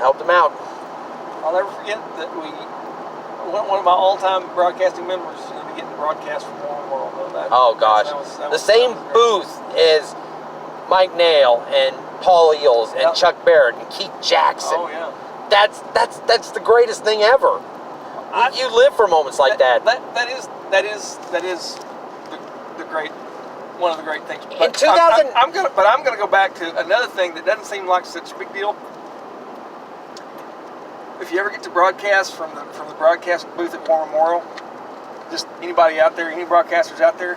helped him out. I'll never forget that one of my all-time broadcasting members is going to be getting broadcast from War World. Oh gosh, the same booth as Mike Nail and Paul Eels and Chuck Barrett and Keith Jackson. Oh yeah, that's the greatest thing ever. You live for moments like that. That is the great, one of the great things. But In 2000, I'm gonna go back to another thing that doesn't seem like such a big deal. If you ever get to broadcast from the broadcast booth at War Memorial, just anybody out there, any broadcasters out there,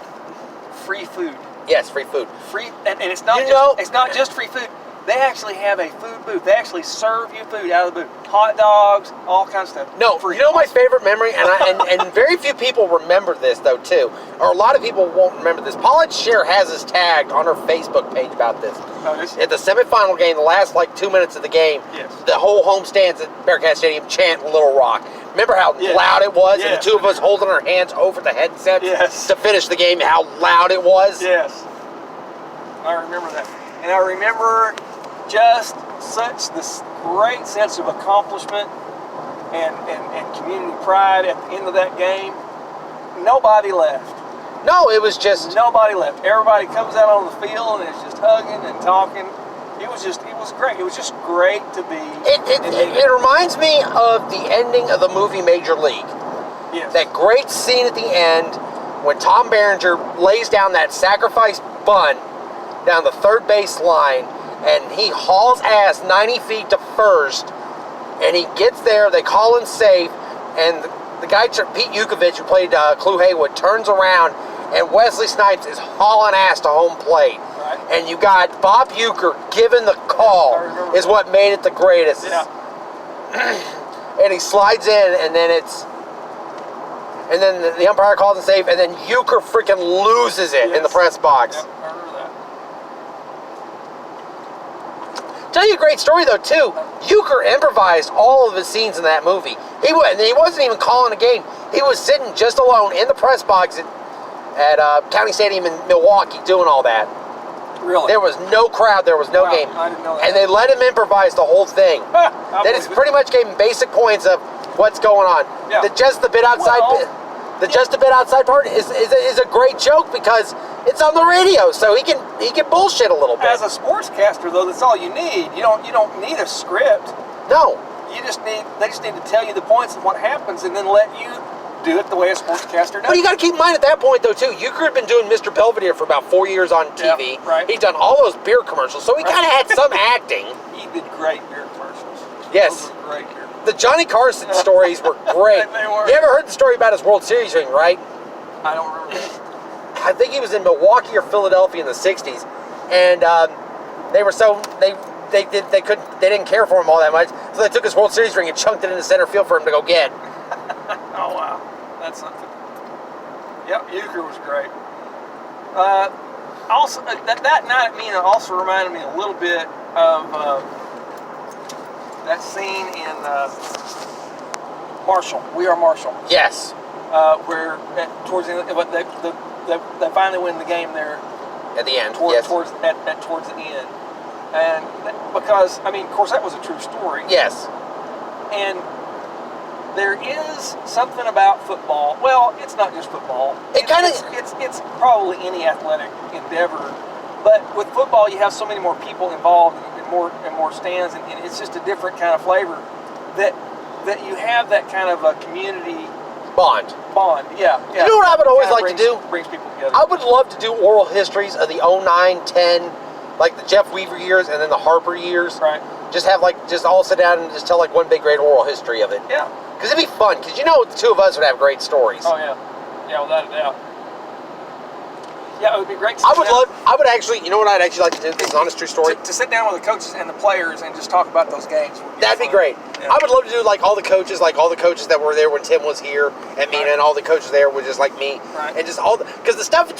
free food. Yes, free food. Free, and it's not it's not just free food. They actually have a food booth. They actually serve you food out of the booth. Hot dogs, all kinds of stuff. No, free. you know my favorite memory, and very few people remember this though too, or a lot of people won't remember this. Paulette Scher has us tagged on her Facebook page about this. Oh, at the semifinal game, the last 2 minutes of the game, the whole home stands at Bearcat Stadium chant Little Rock. Remember how loud it was, and the two of us holding our hands over the headsets to finish the game, how loud it was? Yes. I remember that. And I remember just such this great sense of accomplishment and community pride at the end of that game. Nobody left. No, it was just... Nobody left. Everybody comes out on the field and is just hugging and talking. It was great. It was just great to be... It reminds me of the ending of the movie Major League. Yes. That great scene at the end when Tom Berenger lays down that sacrifice bunt down the third base line, and he hauls ass 90 feet to first, and he gets there, they call him safe, and the guy, Pete Yukovich, who played Clu Haywood, turns around, and Wesley Snipes is hauling ass to home plate. Right. And you got Bob Uecker giving the call is what made it the greatest. Yeah. And he slides in, and then the umpire calls it safe, and then Uecker freaking loses it in the press box. Yep, I remember that. Tell you a great story though too. Uecker improvised all of his scenes in that movie. He wasn't even calling a game. He was sitting just alone in the press box at County Stadium in Milwaukee doing all that. Really? There was no crowd. There was no game. I didn't know that. And they let him improvise the whole thing. That is pretty much gave him basic points of what's going on. Yeah. Just a bit outside part is a great joke because it's on the radio, so he can bullshit a little bit. As a sportscaster, though, that's all you need. You don't need a script. No. They just need to tell you the points of what happens, and then let you do it the way a sportscaster does. But you got to keep in mind at that point, though, too, Uecker had been doing Mr. Belvedere for about 4 years on TV. Yeah, right. He'd done all those beer commercials, so he kind of had some acting. He did great beer commercials. Yes. Those were great beer commercials. The Johnny Carson stories were great. They were. You ever heard the story about his World Series ring, right? I don't remember. I think he was in Milwaukee or Philadelphia in the 60s, and they didn't care for him all that much, so they took his World Series ring and chunked it into center field for him to go get. Oh wow, that's something. Yep, Uecker was great. Also, that night at Mena also reminded me a little bit of that scene in Marshall. We Are Marshall. Yes. Where towards the end, they finally win the game there. At the end. Towards the end, and because of course that was a true story. Yes. And there is something about football. Well, it's not just football. It's probably any athletic endeavor, but with football you have so many more people involved and more stands, and it's just a different kind of flavor that you have that kind of a community bond. Yeah. You know what I would always like to do? Brings people together. I would love to do oral histories of the 09, 10, like the Jeff Weaver years and then the Harper years. Right. Just have just all sit down and just tell one big great oral history of it. Yeah. Because it'd be fun. Because the two of us would have great stories. Oh yeah. Yeah, without a doubt. Yeah, it would be great. I would actually, you know what I'd actually like to do? This is an honest true story. To sit down with the coaches and the players and just talk about those games. That'd be great. Yeah. I would love to do all the coaches that were there when Tim was here and Mena, and all the coaches there were just like me. Right. And just because the stuff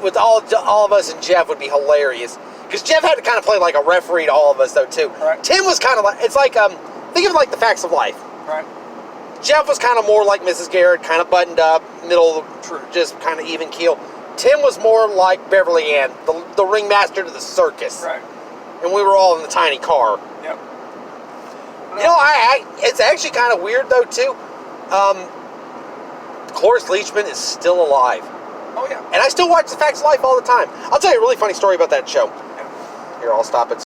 with all of us and Jeff would be hilarious. Because Jeff had to kind of play like a referee to all of us though too. Right. Tim was kind of think of it like the Facts of Life. Right. Jeff was kind of more like Mrs. Garrett, kind of buttoned up, middle, just kind of even keel. Tim was more like Beverly Ann, the ringmaster to the circus. Right. And we were all in the tiny car. Yep. know. You know, it's actually kind of weird though too. Cloris Leachman is still alive. Oh yeah. And I still watch The Facts of Life all the time. I'll tell you a really funny story about that show. Here, I'll stop it.